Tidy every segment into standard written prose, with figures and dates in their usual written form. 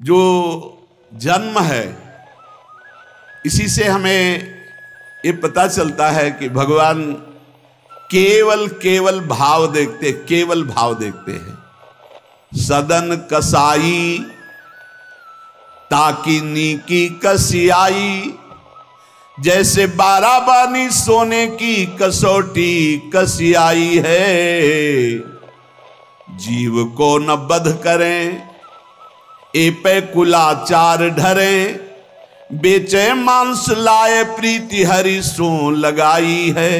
जो जन्म है, इसी से हमें ये पता चलता है कि भगवान केवल भाव देखते, केवल भाव देखते हैं। सदन कसाई ताकि नीकी कसियाई, जैसे बाराबानी सोने की कसौटी कसियाई है। जीव को न बध करें ए पे कुलाचार ढरें, बेचे मांस लाए प्रीति हरि सो लगाई है।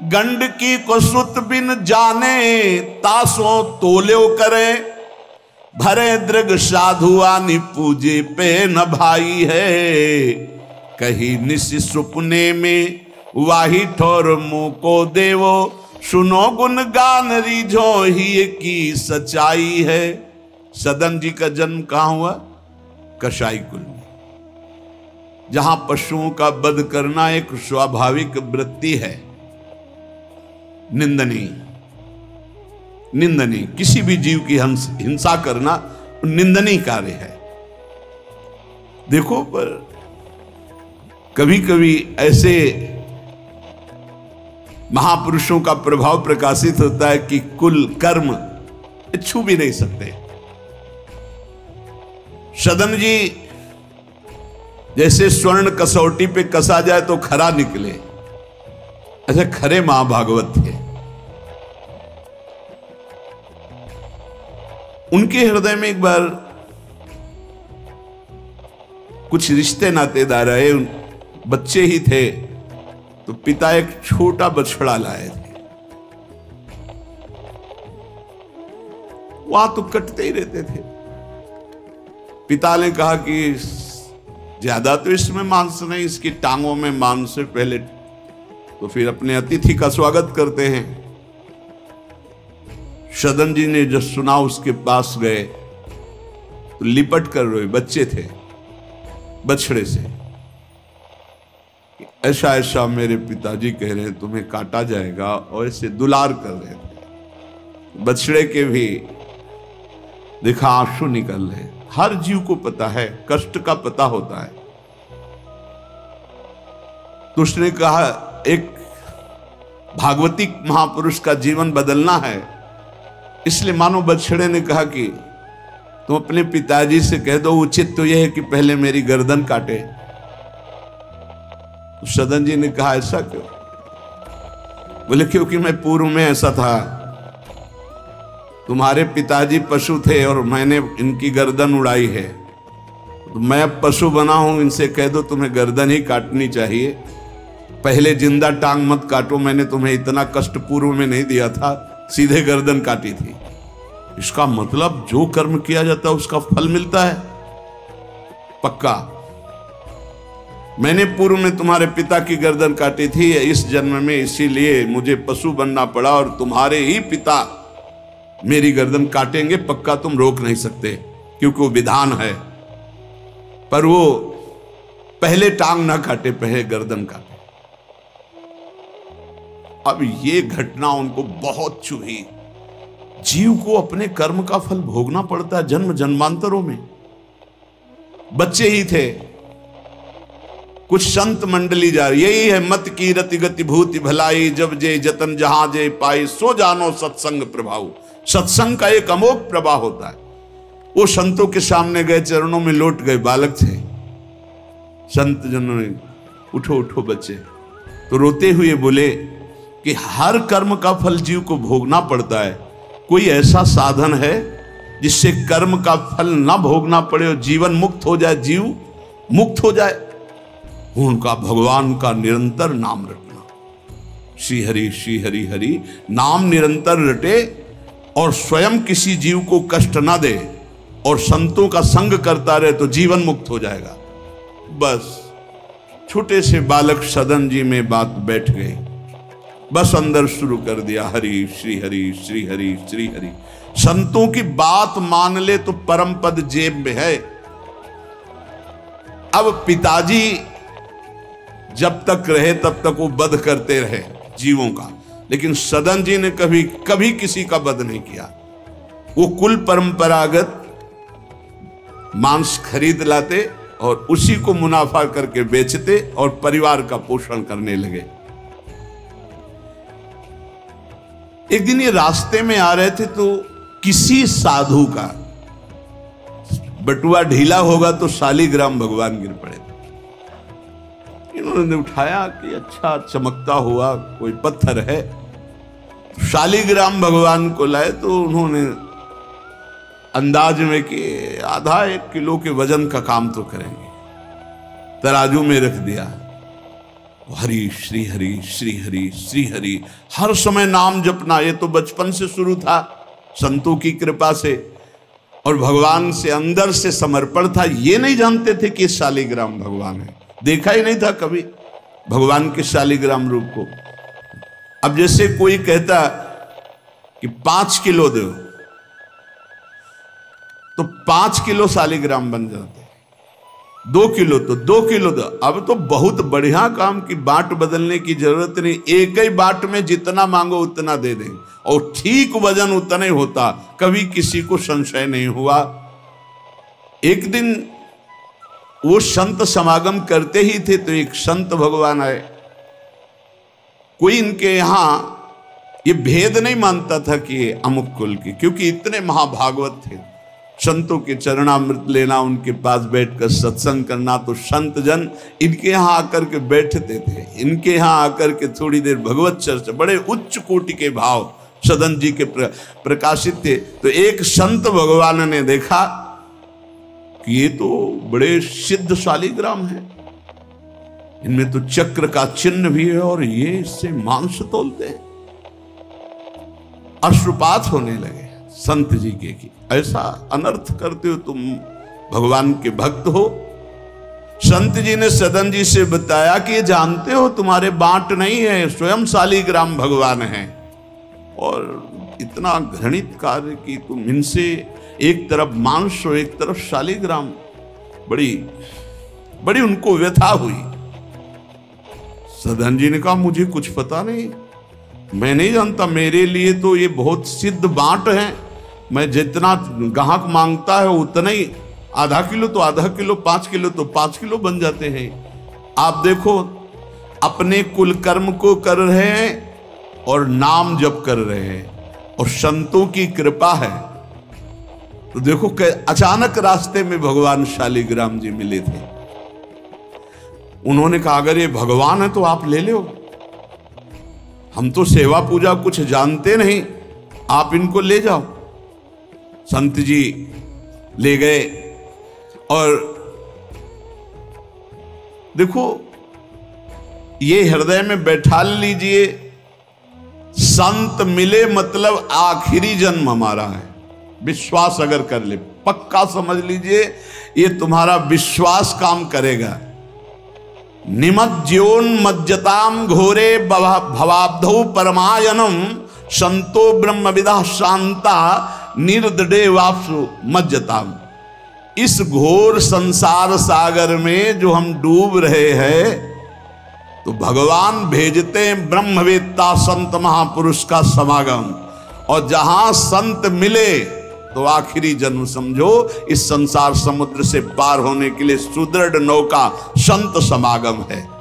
गंडकी को सुत बिन जाने तासों तोल्यो करे, भरे दृग साधु आनि पूजे पे न भाई है। कही निशि सुपने में वाही ठोर मुंह को देवो, सुनो गुण गान रीझो ही की सच्चाई है। सदन जी का जन्म कहां हुआ? कसाई कुल में, जहां पशुओं का वध करना एक स्वाभाविक वृत्ति है। निंदनीय किसी भी जीव की हिंसा करना निंदनीय कार्य है। देखो, पर कभी कभी ऐसे महापुरुषों का प्रभाव प्रकाशित होता है कि कुल कर्म छू भी नहीं सकते। सदन जी जैसे स्वर्ण कसौटी पे कसा जाए तो खरा निकले, ऐसे खरे महाभागवत थे। उनके हृदय में एक बार कुछ रिश्ते नातेदार आए, बच्चे ही थे, तो पिता एक छोटा बछड़ा लाए थे। वहां तो कटते ही रहते थे। पिता ने कहा कि ज्यादा तो इसमें मांस नहीं, इसकी टांगों में मांस है पहले, तो फिर अपने अतिथि का स्वागत करते हैं। सदन जी ने जब सुना उसके पास गए तो लिपट कर रोए। बच्चे थे, बछड़े से, ऐसा ऐसा मेरे पिताजी कह रहे हैं तुम्हें काटा जाएगा, और ऐसे दुलार कर रहे थे। बछड़े के भी देखा आंसू निकल रहे। हर जीव को पता है, कष्ट का पता होता है। तो उसने कहा एक भागवती महापुरुष का जीवन बदलना है, इसलिए मानो बछड़े ने कहा कि तुम अपने पिताजी से कह दो, उचित तो यह है कि पहले मेरी गर्दन काटे। तो सदन जी ने कहा ऐसा क्यों? बोले क्योंकि मैं पूर्व में ऐसा था, तुम्हारे पिताजी पशु थे और मैंने इनकी गर्दन उड़ाई है, तो मैं अब पशु बना हूं, इनसे कह दो तुम्हें गर्दन ही काटनी चाहिए, पहले जिंदा टांग मत काटो, मैंने तुम्हें इतना कष्ट पूर्व में नहीं दिया था, सीधे गर्दन काटी थी। इसका मतलब जो कर्म किया जाता है उसका फल मिलता है पक्का। मैंने पूर्व में तुम्हारे पिता की गर्दन काटी थी इस जन्म में, इसीलिए मुझे पशु बनना पड़ा, और तुम्हारे ही पिता मेरी गर्दन काटेंगे पक्का, तुम रोक नहीं सकते क्योंकि वो विधान है। पर वो पहले टांग ना काटे, पहले गर्दन काटे। अब ये घटना उनको बहुत चुभी। जीव को अपने कर्म का फल भोगना पड़ता है जन्म जन्मांतरों में। बच्चे ही थे, कुछ संत मंडली जा रही, यही है मत की रति गति भूति भलाई, जब जे जतन जहां जे पाई, सो जानो सत्संग प्रभाव। सत्संग का एक अमोघ प्रभाव होता है। वो संतों के सामने गए, चरणों में लौट गए, बालक थे। संत जनों ने उठो उठो बच्चे, तो रोते हुए बोले कि हर कर्म का फल जीव को भोगना पड़ता है, कोई ऐसा साधन है जिससे कर्म का फल ना भोगना पड़े और जीवन मुक्त हो जाए, जीव मुक्त हो जाए? उनका भगवान का निरंतर नाम रटना। श्री हरि हरि नाम निरंतर रटे और स्वयं किसी जीव को कष्ट ना दे और संतों का संग करता रहे तो जीवन मुक्त हो जाएगा। बस छोटे से बालक सदन जी में बात बैठ गई, बस अंदर शुरू कर दिया हरि श्री हरि श्री हरि श्री हरि। संतों की बात मान ले तो परम पद जेब में है। अब पिताजी जब तक रहे तब तक वो वध करते रहे जीवों का, लेकिन सदन जी ने कभी कभी किसी का वध नहीं किया। वो कुल परंपरागत मांस खरीद लाते और उसी को मुनाफा करके बेचते और परिवार का पोषण करने लगे। एक दिन ये रास्ते में आ रहे थे तो किसी साधु का बटुआ ढीला होगा तो शालिग्राम भगवान गिर पड़े। इन्होंने उठाया कि अच्छा चमकता हुआ कोई पत्थर है, शालिग्राम भगवान को लाए तो उन्होंने अंदाज में कि आधा 1 किलो के वजन का काम तो करेंगे, तराजू में रख दिया। हरि श्री हरि श्री हरि श्री हरि, हर समय नाम जपना। ये तो बचपन से शुरू था संतों की कृपा से और भगवान से अंदर से समर्पण था। ये नहीं जानते थे कि शालिग्राम भगवान है, देखा ही नहीं था कभी भगवान के शालिग्राम रूप को। अब जैसे कोई कहता कि 5 किलो दो तो 5 किलो शालिग्राम बन जाते, 2 किलो तो 2 किलो दो। अब तो बहुत बढ़िया काम की बाट बदलने की जरूरत नहीं, एक ही बाट में जितना मांगो उतना दे दें और ठीक वजन उतना ही होता, कभी किसी को संशय नहीं हुआ। एक दिन वो संत समागम करते ही थे तो एक संत भगवान आए। कोई इनके यहां ये भेद नहीं मानता था कि ये अमुक कुल के, क्योंकि इतने महाभागवत थे। संतों के चरणामृत लेना, उनके पास बैठकर सत्संग करना, तो संत जन इनके यहाँ आकर के बैठते थे, इनके यहाँ आकर के थोड़ी देर भगवत चर्चा, बड़े उच्च कोटि के भाव सदन जी के प्रकाशित थे। तो एक संत भगवान ने देखा कि ये तो बड़े सिद्ध शालिग्राम है, इनमें तो चक्र का चिन्ह भी है और ये इससे मांस तोलते हैं। अश्रुपात होने लगे संत जी के कि ऐसा अनर्थ करते हो तुम, भगवान के भक्त हो। संत जी ने सदन जी से बताया कि ये जानते हो तुम्हारे बांट नहीं है, स्वयं शालिग्राम भगवान है और इतना घृणित कार्य कि तुम इनसे एक तरफ मांस और एक तरफ शालिग्राम। बड़ी बड़ी उनको व्यथा हुई। सदन जी ने कहा मुझे कुछ पता नहीं, मैं नहीं जानता, मेरे लिए तो ये बहुत सिद्ध बांट है, मैं जितना ग्राहक मांगता है उतना ही, आधा किलो तो आधा किलो, 5 किलो तो 5 किलो बन जाते हैं। आप देखो अपने कुल कर्म को कर रहे हैं और नाम जप कर रहे हैं और संतों की कृपा है। तो देखो अचानक रास्ते में भगवान शालिग्राम जी मिले थे। उन्होंने कहा अगर ये भगवान है तो आप ले लो, हम तो सेवा पूजा कुछ जानते नहीं, आप इनको ले जाओ। संत जी ले गए और देखो ये हृदय में बैठा लीजिए, संत मिले मतलब आखिरी जन्म हमारा है। विश्वास अगर कर ले, पक्का समझ लीजिए ये तुम्हारा विश्वास काम करेगा। निमज्जोन्मज्जताम घोरे भवाब्धौ परमायनम संतो ब्रह्मविदा शांता निर्दडे वापसु मज्जताम। इस घोर संसार सागर में जो हम डूब रहे हैं तो भगवान भेजते हैं ब्रह्मवेत्ता संत महापुरुष का समागम, और जहां संत मिले तो आखिरी जन्म समझो इस संसार समुद्र से पार होने के लिए सुदृढ़ नौका संत समागम है।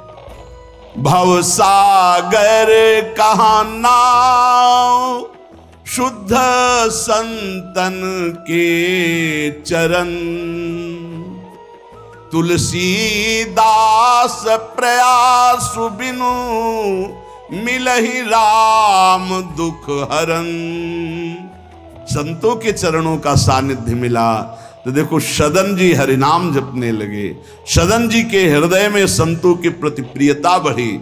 भव सागर कहाँ नाव शुद्ध संतन के चरण, तुलसीदास प्रयास बिनु मिलहि राम दुख हरन। संतों के चरणों का सानिध्य मिला तो देखो सदन जी हरिनाम जपने लगे, सदन जी के हृदय में संतों की प्रति प्रियता बढ़ी,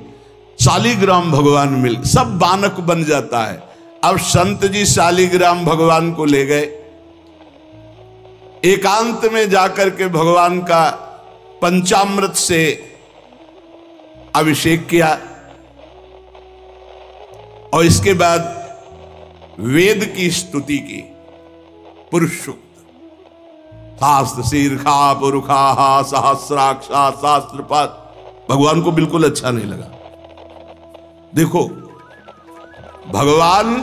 शालिग्राम भगवान मिल, सब बानक बन जाता है। अब संत जी शालिग्राम भगवान को ले गए, एकांत में जाकर के भगवान का पंचामृत से अभिषेक किया और इसके बाद वेद की स्तुति की, पुरुष सूक्त, शास्त्र शीर्षा पुरुषा सहस्राक्षा शास्त्रपात। भगवान को बिल्कुल अच्छा नहीं लगा। देखो भगवान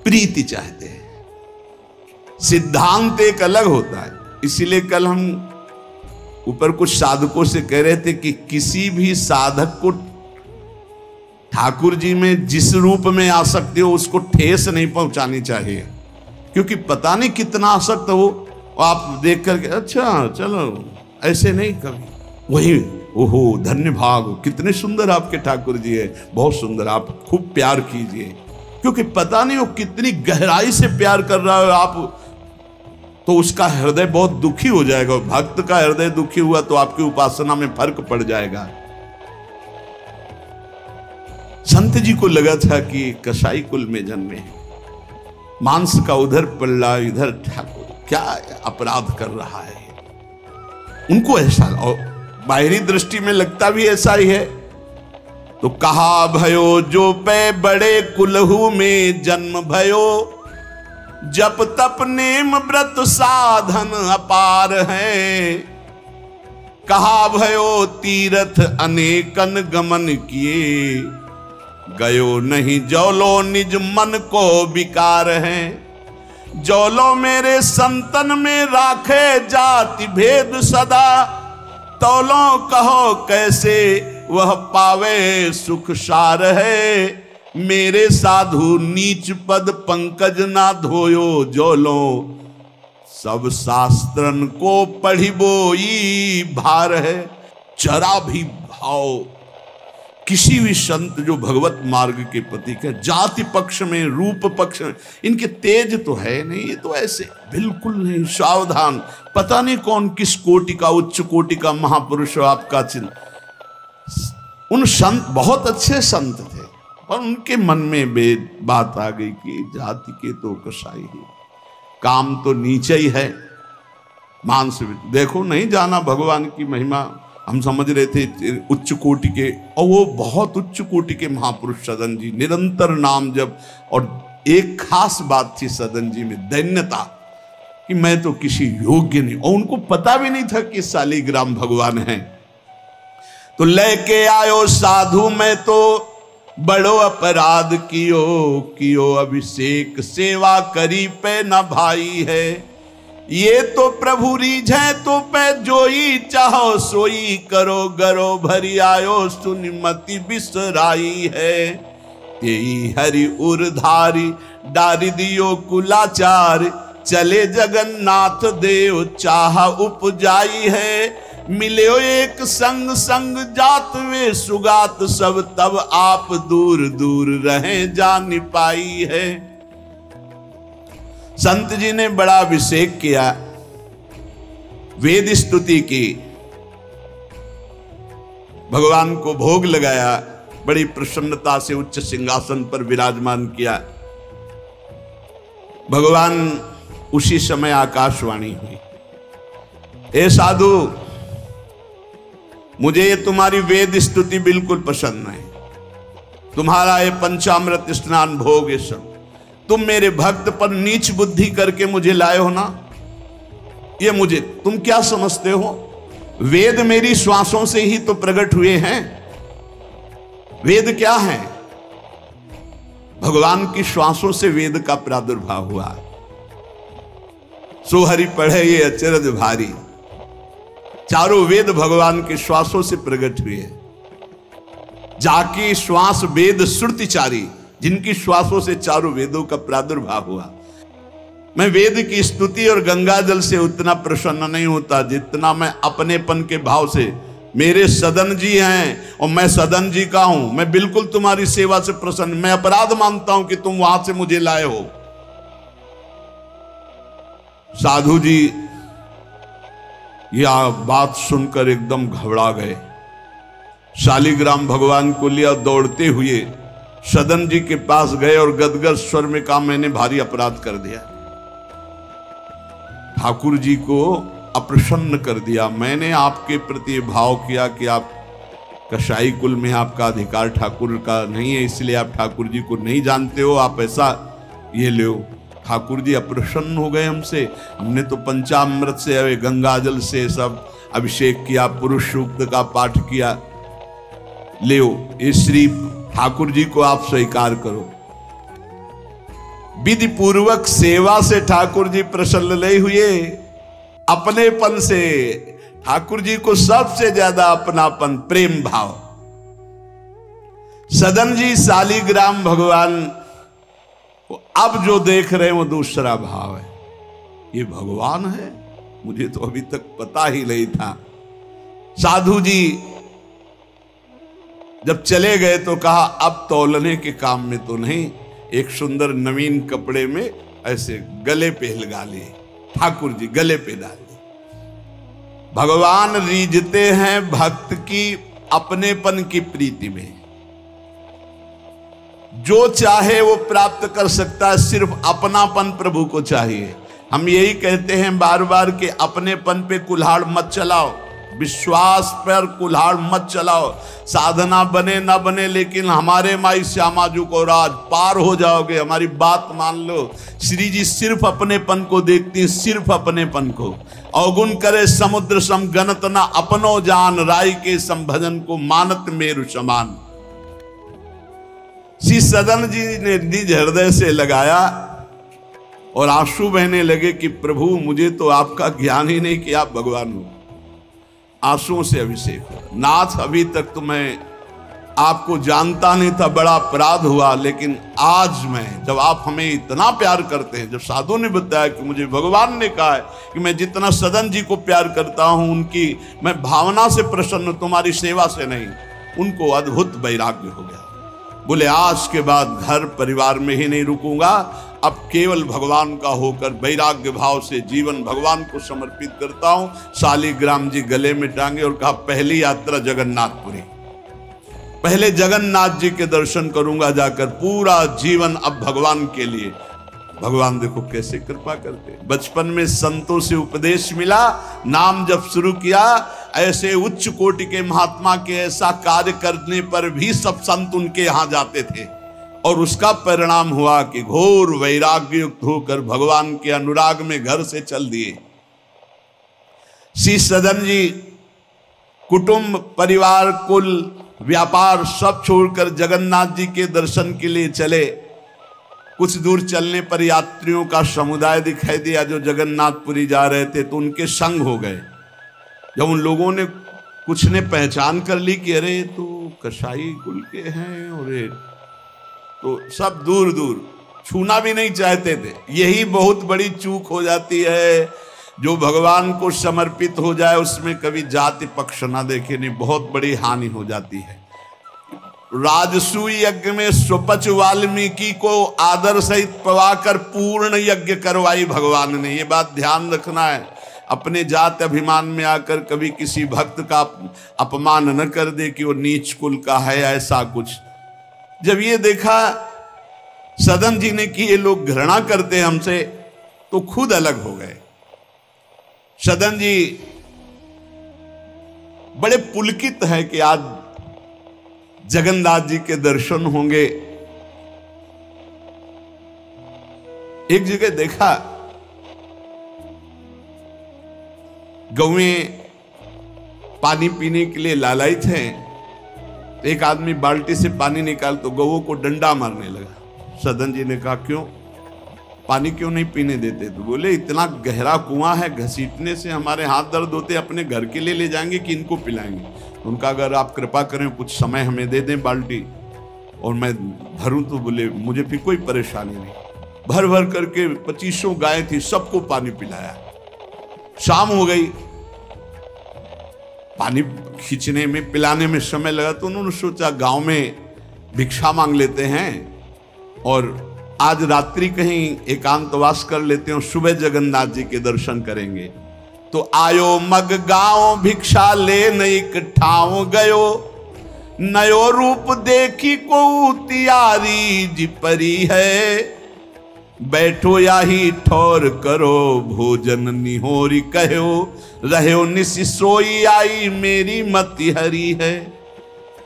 प्रीति चाहते हैं, सिद्धांत एक अलग होता है। इसीलिए कल हम ऊपर कुछ साधकों से कह रहे थे कि किसी भी साधक को ठाकुर जी में जिस रूप में आसक्ति हो उसको ठेस नहीं पहुंचानी चाहिए, क्योंकि पता नहीं कितना आसक्त हो आप देख करके अच्छा चलो, ऐसे नहीं कभी वही ओहो धन्य भाग, कितने सुंदर आपके ठाकुर जी है, बहुत सुंदर, आप खूब प्यार कीजिए, क्योंकि पता नहीं वो कितनी गहराई से प्यार कर रहा है आप, तो उसका हृदय बहुत दुखी हो जाएगा। भक्त का हृदय दुखी हुआ तो आपकी उपासना में फर्क पड़ जाएगा। संत जी को लगा था कि कसाई कुल में जन्मे हैं, मांस का उधर पल्ला इधर ठाकुर, क्या अपराध कर रहा है उनको ऐसा, और बाहरी दृष्टि में लगता भी ऐसा ही है। तो कहा भयो जो पे बड़े कुलहू में जन्म भयो, जप तप नेम व्रत साधन अपार है। कहा भयो तीर्थ अनेकन गमन किए, गयो नहीं जौलो निज मन को विकार है। जौलो मेरे संतन में राखे जाति भेद सदा, तौलो कहो कैसे वह पावे सुख सार है। मेरे साधु नीच पद पंकज ना धोयो, जौलो सब शास्त्रन को पढ़ी बोई भार है। जरा भी भाव किसी भी संत जो भगवत मार्ग के प्रतीक है, जाति पक्ष में रूप पक्ष में इनके तेज तो है नहीं, ये तो ऐसे बिल्कुल नहीं, सावधान, पता नहीं कौन किस कोटि का उच्च कोटि का महापुरुष आपका चिन्ह। उन संत बहुत अच्छे संत थे, पर उनके मन में बात आ गई कि जाति के तो कसाई ही, काम तो नीचे ही है, मांस देखो नहीं जाना भगवान की महिमा। हम समझ रहे थे उच्च कोटि के, और वो बहुत उच्च कोटि के महापुरुष सदन जी, निरंतर नाम जब, और एक खास बात थी सदन जी में दैन्यता, कि मैं तो किसी योग्य नहीं, और उनको पता भी नहीं था कि शालिग्राम भगवान हैं। तो लेके आयो साधु मैं तो बड़ो अपराध कियो अभिषेक सेवा करी पे न भाई है। ये तो प्रभु रीझे तो पे जोई चाहो सोई, करो गरो भरी आयो सुनिमति बिसराई है। यही हरि उरधारी डारी दियो कुलाचार, चले जगन्नाथ देव चाह उपजाई है। मिलो एक संग संग जात वे सुगात सब, तब आप दूर दूर रहे जान पाई है। संत जी ने बड़ा अभिषेक किया, वेद स्तुति की, भगवान को भोग लगाया, बड़ी प्रसन्नता से उच्च सिंहासन पर विराजमान किया। भगवान उसी समय आकाशवाणी हुई, ए साधु मुझे ये तुम्हारी वेद स्तुति बिल्कुल पसंद नहीं, तुम्हारा ये पंचामृत स्नान भोग ये सब, तुम मेरे भक्त पर नीच बुद्धि करके मुझे लाए हो ना, ये मुझे तुम क्या समझते हो? वेद मेरी श्वासों से ही तो प्रकट हुए हैं। वेद क्या है? भगवान की श्वासों से वेद का प्रादुर्भाव हुआ। सोहरि पढ़े ये अचरज भारी, चारों वेद भगवान के श्वासों से प्रकट हुए। जाकी श्वास वेद श्रुतिचारी, जिनकी श्वासों से चारों वेदों का प्रादुर्भाव हुआ। मैं वेद की स्तुति और गंगा जल से उतना प्रसन्न नहीं होता जितना मैं अपनेपन के भाव से, मेरे सदन जी हैं और मैं सदन जी का हूं, मैं बिल्कुल तुम्हारी सेवा से प्रसन्न, मैं अपराध मानता हूं कि तुम वहां से मुझे लाए हो। साधु जी यह बात सुनकर एकदम घबरा गए, शालिग्राम भगवान को लिया, दौड़ते हुए सदन जी के पास गए और गदगद स्वर में कहा मैंने भारी अपराध कर दिया, ठाकुर जी को अप्रसन्न कर दिया। मैंने आपके प्रति भाव किया कि आप कसाई कुल में आपका अधिकार ठाकुर का नहीं है, इसलिए आप ठाकुर जी को नहीं जानते हो, आप ऐसा ये लो। ठाकुर जी अप्रसन्न हो गए हमसे, हमने तो पंचामृत से गंगा जल से सब अभिषेक किया, पुरुष सूक्त का पाठ किया, ले ये श्री ठाकुर जी को आप स्वीकार करो। विधि पूर्वक सेवा से ठाकुर जी प्रसन्न नहीं हुए, अपनेपन से। ठाकुर जी को सबसे ज्यादा अपनापन, प्रेम भाव। सदन जी शालिग्राम भगवान को अब जो देख रहे हैं वो दूसरा भाव है। ये भगवान है, मुझे तो अभी तक पता ही नहीं था। साधु जी जब चले गए तो कहा अब तौलने के काम में तो नहीं, एक सुंदर नवीन कपड़े में ऐसे गले पे लगा लिए, ठाकुर जी गले पे डाल लिए। भगवान रीझते हैं भक्त की अपनेपन की प्रीति में। जो चाहे वो प्राप्त कर सकता है, सिर्फ अपनापन प्रभु को चाहिए। हम यही कहते हैं बार बार कि अपनेपन पे कुल्हाड़ मत चलाओ, विश्वास पर कुल्हाड़ मत चलाओ। साधना बने ना बने, लेकिन हमारे माई श्यामा जी को राज पार हो जाओगे, हमारी बात मान लो। श्री जी सिर्फ अपनेपन को देखती, सिर्फ अपनेपन को। अवगुण करे समुद्र सम गणत ना अपनो जान, राय के संभजन को मानत मेरु समान। श्री सदन जी ने निज हृदय से लगाया और आंसू बहने लगे कि प्रभु मुझे तो आपका ज्ञान ही नहीं कि आप भगवान हो। आंसुओं से अभिषेक हुआ। नाथ अभी तक तो मैं आपको जानता नहीं था, बड़ा अपराध हुआ, लेकिन आज मैं, जब आप हमें इतना प्यार करते हैं, जब साधु ने बताया कि मुझे भगवान ने कहा है कि मैं जितना सदन जी को प्यार करता हूं, उनकी मैं भावना से प्रसन्न, तुम्हारी सेवा से नहीं, उनको अद्भुत वैराग्य हो गया। बोले आज के बाद घर परिवार में ही नहीं रुकूंगा, अब केवल भगवान का होकर वैराग्य भाव से जीवन भगवान को समर्पित करता हूं। शालिग्राम जी गले में टांगे और कहा पहली यात्रा जगन्नाथपुरी, पहले जगन्नाथ जी के दर्शन करूंगा जाकर, पूरा जीवन अब भगवान के लिए। भगवान देखो कैसे कृपा करते। बचपन में संतों से उपदेश मिला, नाम जब शुरू किया, ऐसे उच्च कोटि के महात्मा के ऐसा कार्य करने पर भी सब संत उनके यहां जाते थे, और उसका परिणाम हुआ कि घोर वैराग्य युक्त होकर भगवान के अनुराग में घर से चल दिए। श्री सदन जी कुटुंब परिवार कुल व्यापार सब छोड़कर जगन्नाथ जी के दर्शन के लिए चले। कुछ दूर चलने पर यात्रियों का समुदाय दिखाई दिया जो जगन्नाथपुरी जा रहे थे, तो उनके संग हो गए। जब उन लोगों ने कुछ ने पहचान कर ली कि अरे तो कसाई कुल के हैं, और तो सब दूर दूर छूना भी नहीं चाहते थे। यही बहुत बड़ी चूक हो जाती है, जो भगवान को समर्पित हो जाए उसमें कभी जाति पक्ष ना देखे, नहीं बहुत बड़ी हानि हो जाती है। राजसूय यज्ञ में स्वपच वाल्मीकि को आदर सहित पवाकर पूर्ण यज्ञ करवाई भगवान ने। ये बात ध्यान रखना है, अपने जात अभिमान में आकर कभी किसी भक्त का अपमान न कर दे कि वो नीच कुल का है, ऐसा कुछ। जब ये देखा सदन जी ने कि ये लोग घृणा करते हैं हमसे, तो खुद अलग हो गए। सदन जी बड़े पुलकित है कि आज जगन्नाथ जी के दर्शन होंगे। एक जगह देखा गौएं पानी पीने के लिए लालायित हैं, एक आदमी बाल्टी से पानी निकाल तो गौओं को डंडा मारने लगा। सदन जी ने कहा क्यों, पानी क्यों नहीं पीने देते? तो बोले इतना गहरा कुआं है, घसीटने से हमारे हाथ दर्द होते, अपने घर के लिए ले जाएंगे कि इनको पिलाएंगे? उनका अगर आप कृपा करें कुछ समय हमें दे दें बाल्टी और मैं भरूं, तो बोले मुझे फिर कोई परेशानी नहीं। भर भर करके 2500 गायें थी, सबको पानी पिलाया। शाम हो गई, पानी खींचने में पिलाने में समय लगा, तो उन्होंने सोचा गांव में भिक्षा मांग लेते हैं और आज रात्रि कहीं एकांतवास कर लेते हैं, सुबह जगन्नाथ जी के दर्शन करेंगे। तो आयो मग गांव भिक्षा ले नई ठाव गयो, नयो रूप देखी को तियारी जी परी है, बैठो याही ठौर करो भोजन निहोरी कहो, रहो निसि सोई आई मेरी मति हरी है,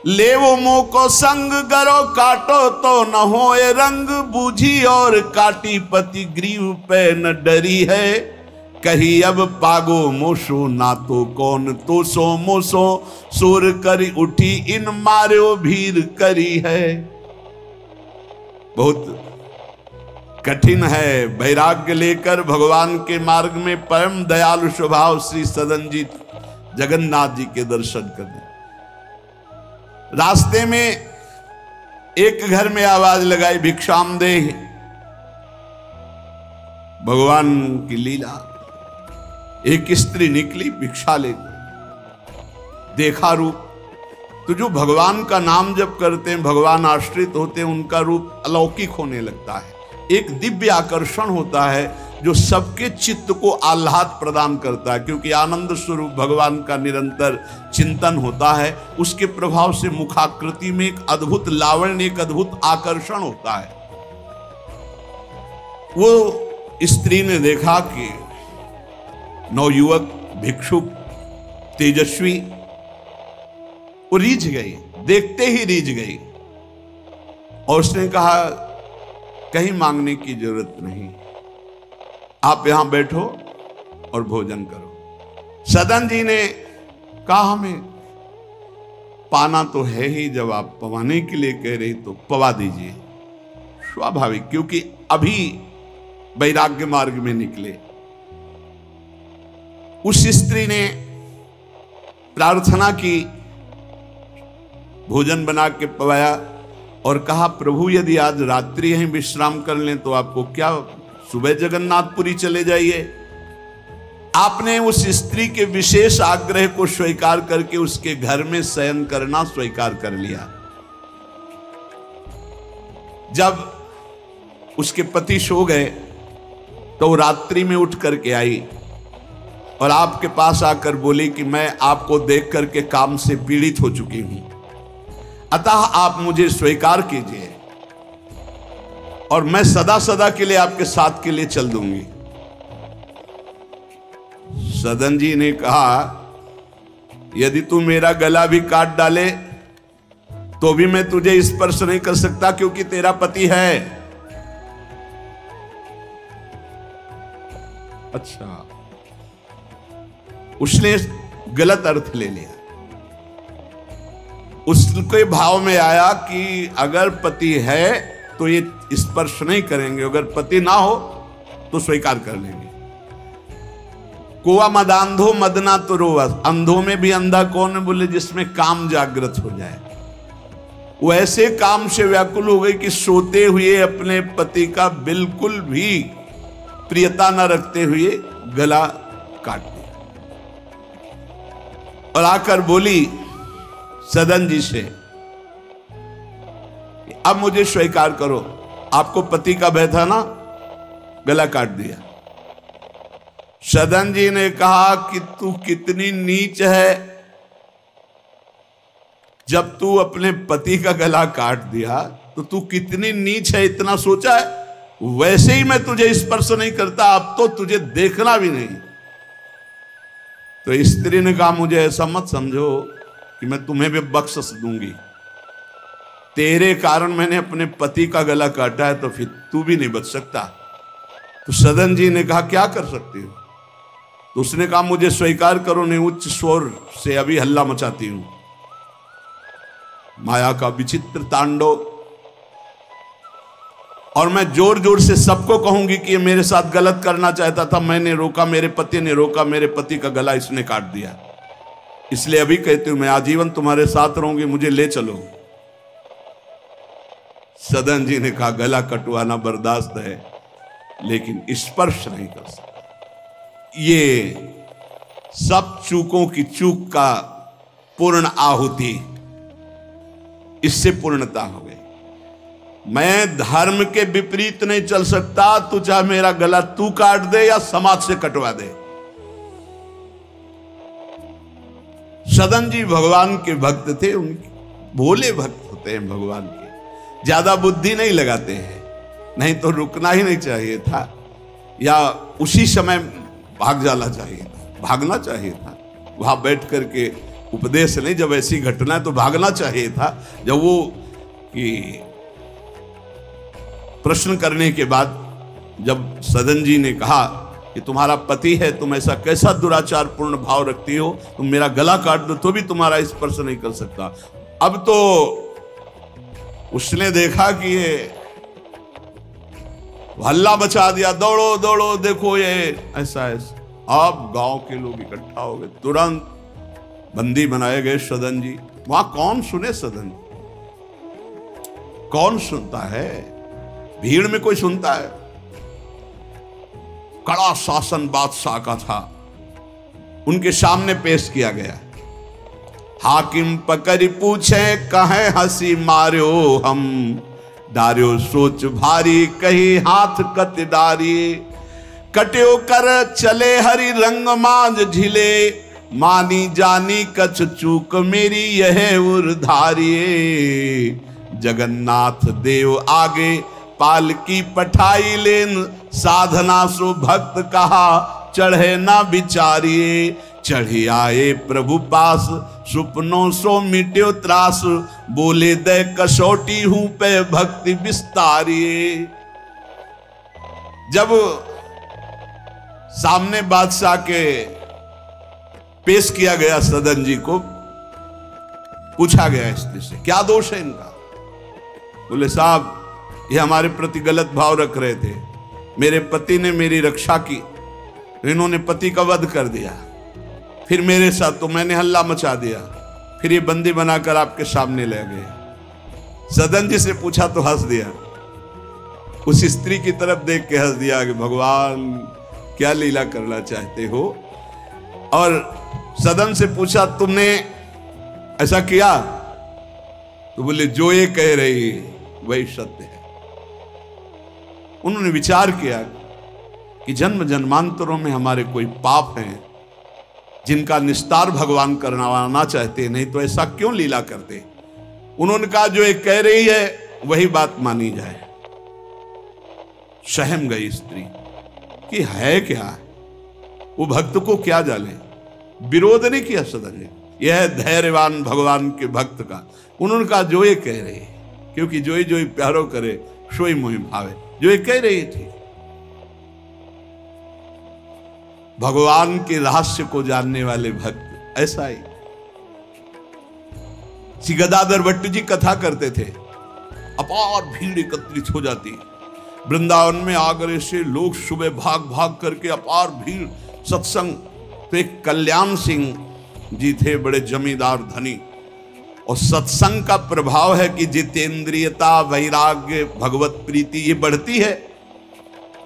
लेवो मुंह को संग गरो काटो तो न होए रंग, बूझी और काटी पति ग्रीव पे न डरी है, कही अब पागो मोसो ना तो कौन तो सो मोसो, सुर करी उठी इन मार्यो भीर करी है। बहुत कठिन है वैराग्य लेकर भगवान के मार्ग में परम दयालु स्वभाव श्री सदन जी जगन्नाथ जी के दर्शन करने। रास्ते में एक घर में आवाज लगाई, भिक्षाम दे। भगवान की लीला, एक स्त्री निकली भिक्षा ले, देखा रूप। तो जो भगवान का नाम जप करते हैं, भगवान आश्रित होते हैं, उनका रूप अलौकिक होने लगता है। एक दिव्य आकर्षण होता है जो सबके चित्त को आह्लाद प्रदान करता है, क्योंकि आनंद स्वरूप भगवान का निरंतर चिंतन होता है। उसके प्रभाव से मुखाकृति में एक अद्भुत लावण्य, एक अद्भुत आकर्षण होता है। वो स्त्री ने देखा कि नवयुवक भिक्षुक तेजस्वी, वो रीझ गई, देखते ही रीझ गई। और उसने कहा कहीं मांगने की जरूरत नहीं, आप यहां बैठो और भोजन करो। सदन जी ने कहा हमें पाना तो है ही, जब आप पवाने के लिए कह रही तो पवा दीजिए। स्वाभाविक, क्योंकि अभी वैराग्य मार्ग में निकले। उस स्त्री ने प्रार्थना की, भोजन बना के पवाया और कहा प्रभु यदि आज रात्रि यहीं विश्राम कर लें तो आपको क्या, सुबह जगन्नाथपुरी चले जाइए। आपने उस स्त्री के विशेष आग्रह को स्वीकार करके उसके घर में शयन करना स्वीकार कर लिया। जब उसके पति सो गए तो वो रात्रि में उठ करके आई और आपके पास आकर बोली कि मैं आपको देख करके काम से पीड़ित हो चुकी हूं, अतः आप मुझे स्वीकार कीजिए और मैं सदा सदा के लिए आपके साथ के लिए चल दूंगी। सदन जी ने कहा यदि तू मेरा गला भी काट डाले तो भी मैं तुझे स्पर्श नहीं कर सकता, क्योंकि तेरा पति है। अच्छा, उसने गलत अर्थ ले लिया। उसके भाव में आया कि अगर पति है तो ये स्पर्श नहीं करेंगे, अगर पति ना हो तो स्वीकार कर लेंगे। कोआ मदांधो मदना तो रोवा, अंधों में भी अंधा कौन है, बोले जिसमें काम जागृत हो जाए। वो ऐसे काम से व्याकुल हो गई कि सोते हुए अपने पति का बिल्कुल भी प्रियता न रखते हुए गला काट दिया और आकर बोली सदन जी से, अब मुझे स्वीकार करो, आपको पति का भय था ना, गला काट दिया। सदन जी ने कहा कि तू कितनी नीच है, जब तू अपने पति का गला काट दिया तो तू कितनी नीच है, इतना सोचा है? वैसे ही मैं तुझे स्पर्श नहीं करता, अब तो तुझे देखना भी नहीं। तो स्त्री ने कहा मुझे ऐसा मत समझो कि मैं तुम्हें भी बख्श दूंगी, तेरे कारण मैंने अपने पति का गला काटा है, तो फिर तू भी नहीं बच सकता। तो सदन जी ने कहा क्या कर सकती हो? तो उसने कहा मुझे स्वीकार करो, नहीं उच्च स्वर से अभी हल्ला मचाती हूं। माया का विचित्र तांडव, और मैं जोर जोर से सबको कहूंगी कि ये मेरे साथ गलत करना चाहता था, मैंने रोका, मेरे पति ने रोका, मेरे पति का गला इसने काट दिया, इसलिए अभी कहती हूं मैं आजीवन तुम्हारे साथ रहूंगी, मुझे ले चलो। सदन जी ने कहा गला कटवाना बर्दाश्त है, लेकिन स्पर्श नहीं कर सकता। ये सब चूकों की चूक का पूर्ण आहुति, इससे पूर्णता हो गई। मैं धर्म के विपरीत नहीं चल सकता, तू चाहे मेरा गला तू काट दे या समाज से कटवा दे। सदन जी भगवान के भक्त थे, उनके भोले भक्त होते हैं भगवान के, ज्यादा बुद्धि नहीं लगाते हैं, नहीं तो रुकना ही नहीं चाहिए था या उसी समय भाग जाना चाहिए था, भागना चाहिए था। वहां बैठ करके उपदेश नहीं, जब ऐसी घटना है तो भागना चाहिए था। जब वो कि प्रश्न करने के बाद जब सदन जी ने कहा कि तुम्हारा पति है, तुम ऐसा कैसा दुराचार पूर्ण भाव रखती हो, तुम मेरा गला काट दो तो भी तुम्हारा स्पर्श नहीं कर सकता। अब तो उसने देखा कि ये हल्ला मचा दिया, दौड़ो दौड़ो, देखो ये ऐसा ऐसा। अब गांव के लोग इकट्ठा हो गए, तुरंत बंदी बनाए गए सदन जी। वहां कौन सुने सदन, कौन सुनता है, भीड़ में कोई सुनता है। कड़ा शासन बादशाह का था, उनके सामने पेश किया गया। हाकिम पकड़ पूछे कहे हंसी मार्यो हम, डार्यो सोच भारी कही हाथ कत डारी। कट्यो कर चले हरि रंग मांझ झिले, मानी जानी कछ चूक मेरी यह उर्धारिये। जगन्नाथ देव आगे पालकी पठाई लेन, साधना सो भक्त कहा चढ़े ना बिचारिये। चढ़ी आए प्रभु पास सुपनों सो मिट्यो त्रास, बोले दे कसौटी हूं पे भक्ति विस्तारिये। जब सामने बादशाह के पेश किया गया सदन जी को, पूछा गया स्त्री से क्या दोष है इनका। बोले साहब ये हमारे प्रति गलत भाव रख रहे थे, मेरे पति ने मेरी रक्षा की, इन्होंने पति का वध कर दिया, फिर मेरे साथ तो मैंने हल्ला मचा दिया, फिर ये बंदी बनाकर आपके सामने ले गए। सदन जी से पूछा तो हंस दिया, उस स्त्री की तरफ देख के हंस दिया कि भगवान क्या लीला करना चाहते हो। और सदन से पूछा तुमने ऐसा किया, तो बोले जो ये कह रही वही सत्य है। उन्होंने विचार किया कि जन्म जन्मांतरों में हमारे कोई पाप हैं जिनका निस्तार भगवान करवाना चाहते, नहीं तो ऐसा क्यों लीला करते। उन्होंने कहा जो ये कह रही है वही बात मानी जाए। सहम गई स्त्री कि है क्या, वो भक्त को क्या जाने। विरोध नहीं किया सदन ने, यह धैर्यवान भगवान के भक्त का। उन्होंने कहा जो ये कह रही, क्योंकि जो ही प्यारो करे सोई मोहि भावे, जो ये कह रही थी। भगवान के रहस्य को जानने वाले भक्त ऐसा ही। श्री गदाधर भट्ट जी कथा करते थे, अपार भीड़ एकत्रित हो जाती वृंदावन में। आगरे से लोग सुबह भाग भाग करके अपार भीड़ सत्संग। तो एक कल्याण सिंह जी थे, बड़े जमींदार धनी, और सत्संग का प्रभाव है कि जितेंद्रियता, वैराग्य, भगवत प्रीति ये बढ़ती है।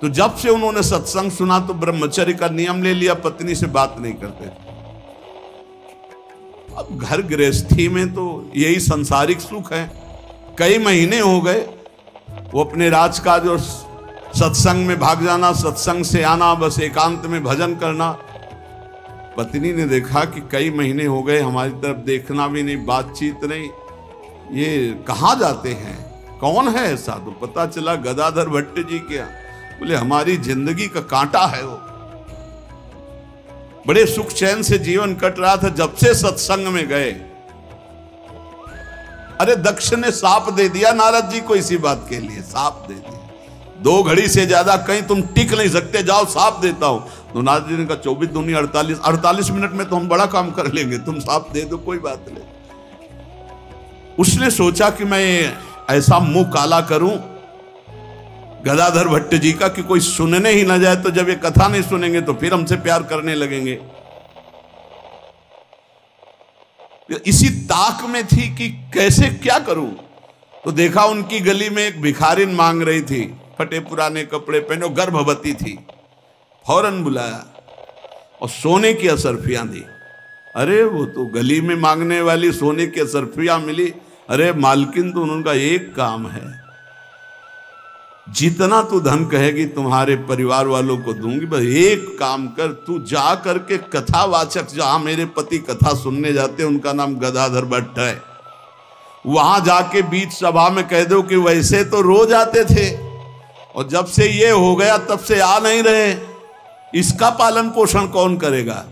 तो जब से उन्होंने सत्संग सुना तो ब्रह्मचर्य का नियम ले लिया, पत्नी से बात नहीं करते। अब घर गृहस्थी में तो यही संसारिक सुख है। कई महीने हो गए, वो अपने राजकाज और सत्संग में भाग जाना, सत्संग से आना, बस एकांत में भजन करना। पत्नी ने देखा कि कई महीने हो गए, हमारी तरफ देखना भी नहीं, बातचीत नहीं, ये कहाँ जाते हैं, कौन है ऐसा। तो पता चला गदाधर भट्ट जी क्या। बोले हमारी जिंदगी का कांटा है वो, बड़े सुख चैन से जीवन कट रहा था, जब से सत्संग में गए। अरे दक्ष ने साप दे दिया नारद जी को इसी बात के लिए, साप दे दिया। 2 घड़ी से ज्यादा कहीं तुम टिक नहीं सकते, जाओ साप देता हूं। तो नारद जी ने कहा 24 दूनी 48 मिनट में तो हम बड़ा काम कर लेंगे, तुम साप दे दो कोई बात नहीं। उसने सोचा कि मैं ऐसा मुंह काला करूं गदाधर भट्ट जी का कि कोई सुनने ही ना जाए, तो जब ये कथा नहीं सुनेंगे तो फिर हमसे प्यार करने लगेंगे। इसी ताक में थी कि कैसे क्या करूं। तो देखा उनकी गली में एक भिखारिन मांग रही थी, फटे पुराने कपड़े पहने, गर्भवती थी। फौरन बुलाया और सोने की असरफियां दी। अरे वो तो गली में मांगने वाली सोने की असरफियां मिली। अरे मालकिन तो उनका एक काम है, जितना तू धन कहेगी तुम्हारे परिवार वालों को दूंगी, बस एक काम कर, तू जा करके कथावाचक, जहां मेरे पति कथा सुनने जाते हैं उनका नाम गदाधर भट्ट है, वहां जाके बीच सभा में कह दो कि वैसे तो रोज आते थे और जब से ये हो गया तब से आ नहीं रहे, इसका पालन पोषण कौन करेगा।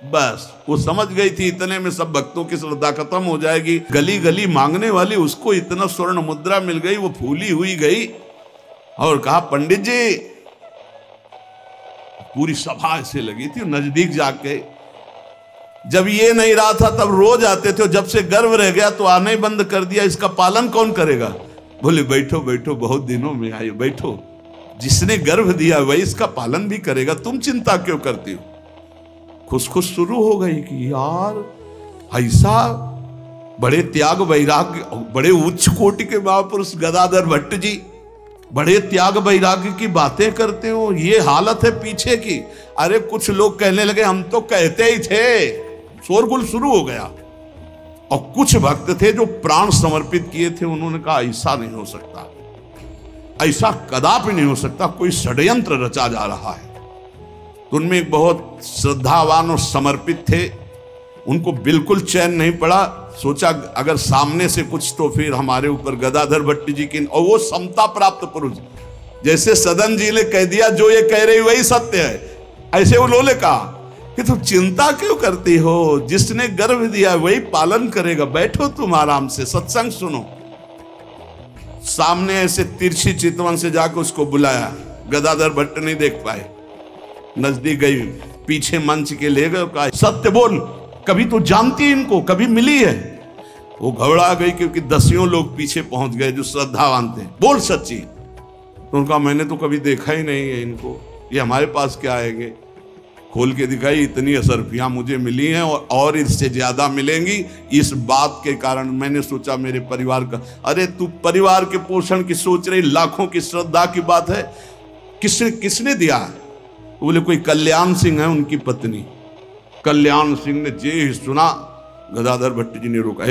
बस वो समझ गई थी इतने में सब भक्तों की श्रद्धा खत्म हो जाएगी। गली गली मांगने वाली उसको इतना स्वर्ण मुद्रा मिल गई, वो फूली हुई गई और कहा पंडित जी, पूरी सभा ऐसे लगी थी, नजदीक जाके जब ये नहीं रहा था तब रोज आते थे, जब से गर्व रह गया तो आना ही बंद कर दिया, इसका पालन कौन करेगा। बोले बैठो बैठो, बहुत दिनों में आए, बैठो। जिसने गर्भ दिया वही इसका पालन भी करेगा, तुम चिंता क्यों करती हो? खुश शुरू हो गई कि यार ऐसा बड़े त्याग वैराग्य, बड़े उच्च कोटि के महापुरुष गदाधर भट्ट जी बड़े त्याग वैराग्य की बातें करते हो, ये हालत है पीछे की। अरे कुछ लोग कहने लगे हम तो कहते ही थे, शोरगुल शुरू हो गया। और कुछ भक्त थे जो प्राण समर्पित किए थे, उन्होंने कहा ऐसा नहीं हो सकता, ऐसा कदापि नहीं हो सकता, कोई षड्यंत्र रचा जा रहा है। तो उनमें एक बहुत श्रद्धावान और समर्पित थे, उनको बिल्कुल चैन नहीं पड़ा। सोचा अगर सामने से कुछ तो फिर हमारे ऊपर गदाधर भट्ट जी की, और वो समता प्राप्त पुरुष, जैसे सदन जी ने कह दिया जो ये कह रही वही सत्य है, ऐसे उन्होंने कहा कि तुम चिंता क्यों करती हो, जिसने गर्भ दिया वही पालन करेगा, बैठो तुम आराम से सत्संग सुनो। सामने ऐसे तिरछी चितवन से जाकर उसको बुलाया, गदाधर भट्ट नहीं देख पाए, नजदीक गई, पीछे मंच के ले गए, कहा सत्य बोल, कभी तो जानती इनको, कभी मिली है? वो घबरा गई क्योंकि दसियों लोग पीछे पहुंच गए जो श्रद्धावान थे, बोल सच्ची। तो उनका मैंने तो कभी देखा ही नहीं है इनको, ये हमारे पास क्या आएंगे? खोल के दिखाई, इतनी असरफियां मुझे मिली हैं और इससे ज्यादा मिलेंगी। इस बात के कारण मैंने सोचा मेरे परिवार का, अरे तू परिवार के पोषण की सोच रही, लाखों की श्रद्धा की बात है, किसने दिया है? बोले कोई कल्याण सिंह है उनकी पत्नी। कल्याण सिंह ने जे ही सुना, गदाधर भट्ट जी ने रोका,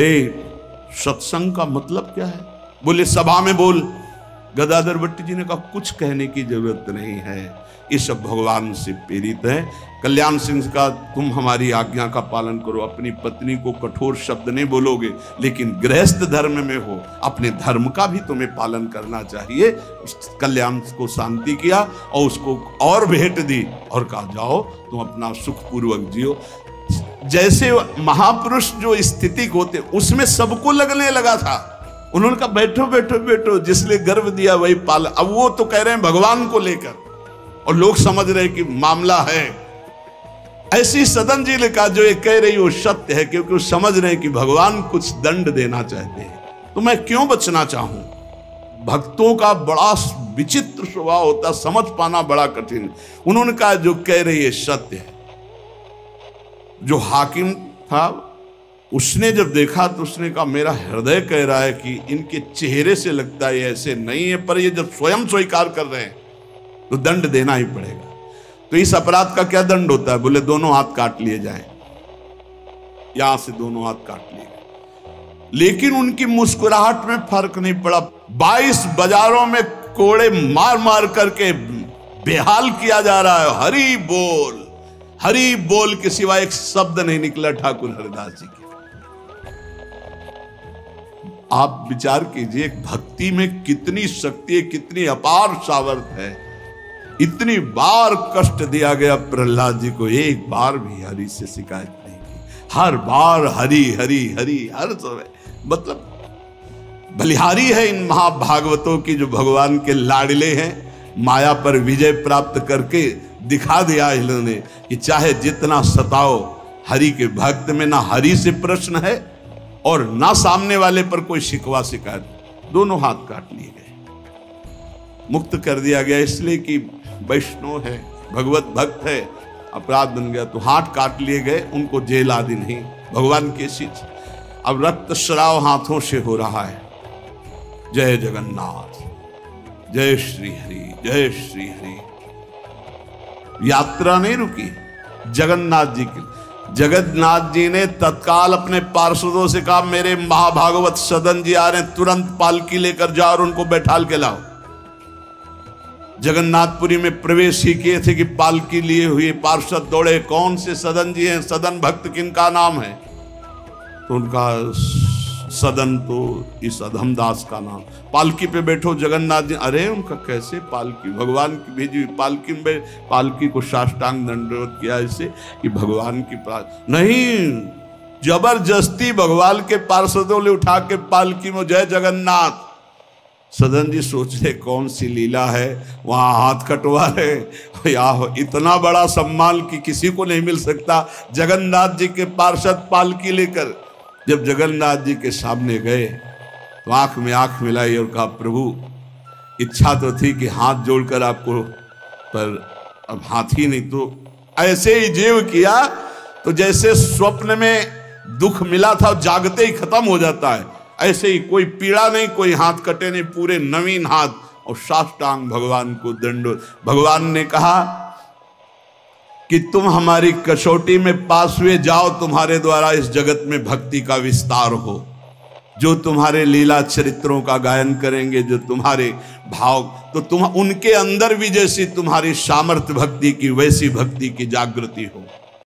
सत्संग का मतलब क्या है? बोले सभा में बोल। गदाधर भट्ट जी ने कहा कुछ कहने की जरूरत नहीं है, ये सब भगवान से प्रेरित है। कल्याण सिंह का तुम हमारी आज्ञा का पालन करो, अपनी पत्नी को कठोर शब्द नहीं बोलोगे, लेकिन गृहस्थ धर्म में हो, अपने धर्म का भी तुम्हें पालन करना चाहिए। कल्याण को शांति किया और उसको और भेंट दी और कहा जाओ तुम अपना सुखपूर्वक जियो। जैसे महापुरुष जो स्थिति होते उसमें सबको लगने लगा था। उन्होंने कहा बैठो बैठो बैठो, जिसने गर्भ दिया वही पाल। अब वो तो कह रहे हैं भगवान को लेकर, और लोग समझ रहे हैं कि मामला है। ऐसी सदन जी ने कहा जो ये कह रही वो सत्य है, क्योंकि वो समझ रहे हैं कि भगवान कुछ दंड देना चाहते हैं, तो मैं क्यों बचना चाहूं? भक्तों का बड़ा विचित्र स्वभाव होता, समझ पाना बड़ा कठिन। उन्होंने कहा जो कह रही है सत्य है। जो हाकिम था उसने जब देखा तो उसने कहा मेरा हृदय कह रहा है कि इनके चेहरे से लगता है ऐसे नहीं है, पर ये जब स्वयं स्वीकार कर रहे हैं तो दंड देना ही पड़ेगा। तो इस अपराध का क्या दंड होता है? बोले दोनों हाथ काट लिए जाएं। यहां से दोनों हाथ काट लिए गए, लेकिन उनकी मुस्कुराहट में फर्क नहीं पड़ा। 22 बाजारों में कोड़े मार मार करके बेहाल किया जा रहा है। हरि बोल के सिवा एक शब्द नहीं निकला ठाकुर हरिदास जी के। आप विचार कीजिए भक्ति में कितनी शक्ति है, कितनी अपार सामर्थ्य है। इतनी बार कष्ट दिया गया प्रहलाद जी को, एक बार भी हरि से शिकायत नहीं की। हर बार हरि हरि हरि, हर समय मतलब बलिहारी है इन महाभागवतों की जो भगवान के लाडले हैं। माया पर विजय प्राप्त करके दिखा दिया इन्होंने कि चाहे जितना सताओ, हरि के भक्त में ना हरि से प्रश्न है और ना सामने वाले पर कोई शिकवा शिकायत। दोनों हाथ काट लिए गए, मुक्त कर दिया गया, इसलिए कि वैष्णव है, भगवत भक्त है। अपराध बन गया तो हाथ काट लिए गए, उनको जेल आदि नहीं, भगवान के शिष्य। अब रक्त स्राव हाथों से हो रहा है। जय जगन्नाथ, जय श्री हरि, जय श्री हरि। यात्रा नहीं रुकी जगन्नाथ जी की। जगन्नाथ जी ने तत्काल अपने पार्षदों से कहा मेरे महाभागवत सदन जी आ रहे हैं, तुरंत पालकी लेकर जाओ और उनको बैठाल के लाओ। जगन्नाथपुरी में प्रवेश ही किए थे कि पालकी लिए हुए पार्षद दौड़े, कौन से सदन जी हैं, सदन भक्त किनका नाम है? तो उनका सदन तो इस अधमदास का नाम। पालकी पे बैठो जगन्नाथ जी। अरे उनका कैसे पालकी, भगवान की भेजी हुई पालकी में, पालकी को साष्टांग दंडवत किया ऐसे कि भगवान की नहीं, जबरदस्ती भगवान के पार्षदों ने उठा के पालकी में, जय जगन्नाथ। सदन जी सोच रहे कौन सी लीला है, वहां हाथ कटवा रहे। या इतना बड़ा सम्मान कि किसी को नहीं मिल सकता। जगन्नाथ जी के पार्षद पालकी लेकर जब जगन्नाथ जी के सामने गए तो आंख में आंख मिलाई और कहा प्रभु इच्छा तो थी कि हाथ जोड़कर आपको, पर अब हाथ ही नहीं, तो ऐसे ही जीव किया। तो जैसे स्वप्न में दुख मिला था जागते ही खत्म हो जाता है, ऐसे ही कोई पीड़ा नहीं, कोई हाथ कटे नहीं, पूरे नवीन हाथ और साष्टांग भगवान को दंडोत। भगवान ने कहा कि तुम हमारी कसौटी में पास हुए, जाओ तुम्हारे द्वारा इस जगत में भक्ति का विस्तार हो। जो तुम्हारे लीला चरित्रों का गायन करेंगे, जो तुम्हारे भाव, तो तुम उनके अंदर भी जैसी तुम्हारी सामर्थ्य भक्ति की, वैसी भक्ति की जागृति हो।